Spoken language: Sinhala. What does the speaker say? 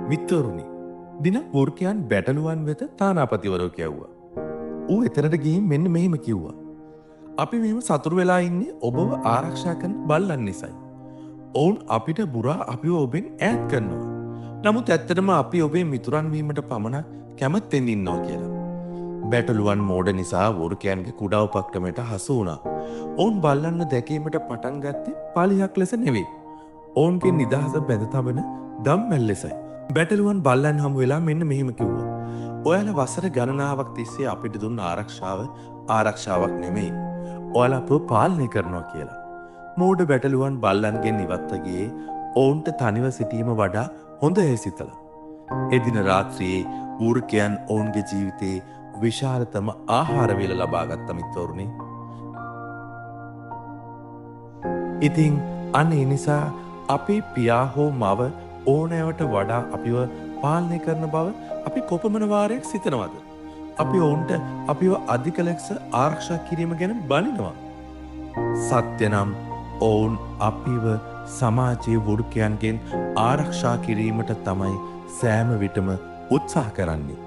මිත්තරුනි දින වෘකයන් බැටළුවන් වෙත තානාපතිවරෝ කියව්වා. ඌ එතනට ගිහින් මෙන්න මෙහෙම කිව්වා. අපි මෙහෙම සතුරු වෙලා ඉන්නේ ඔබව ආරක්ෂා කරන බල්ලන් නිසායි. ඔවුන් අපිට බුරා අපිව ඔබෙන් ඈත් කරනවා. නමුත් ඇත්තටම අපි ඔබේ මිතුරන් වීමට පමණක් කැමැත්තෙන් ඉන්නවා කියලා. බැටළුවන් මෝඩ නිසා වෘකයන්ගේ කුඩා උපක්‍රමයට හසු වුණා. ඔවුන් බල්ලන්ව දැකීමට පටන් ගත්තේ පලියක් ලෙස නෙවෙයි. ඔවුන්ගේ නිදහස බැඳ තබන දම්මැල් ලෙසයි. බැටළුවන් බල්ලන් හමු වෙලා මෙන්න මෙහෙම කිව්වා. ඔයාලා වසර ගණනාවක් තිස්සේ අපිට දුන්න ආරක්ෂාවක් නෙමෙයි. ඔයාලා අපව පාලනය කරනවා කියලා. මෝඩ බැටළුවන් බල්ලන්ගෙන් ඉවත්ව ගියේ ඔවුන්ට තනිව සිටීම වඩා හොඳයි සිතලා. එදින රාත්‍රියේ වෘකයන් ඔවුන්ගේ ජීවිතේ විශාලතම ආහාර වේල ලබා ගත්ත මිත්‍රවරුනි. ඉතින් අන්න ඒ නිසා අපේ පියා හෝ මව ඕනෑවට වඩා අපිව පාලනය කරන බව අපි කොපමණ වාරයක් සිතනවද? අපි ඔවුන්ට අපිව අධික ලෙස ආරක්ෂා කිරීම ගැන බනිනවා. සත්‍ය නම් ඔවුන් අපිව සමාජයේ වෘකයන්ගෙන් ආරක්ෂා කිරීමට තමයි සෑම විටම උත්සාහ කරන්නේ.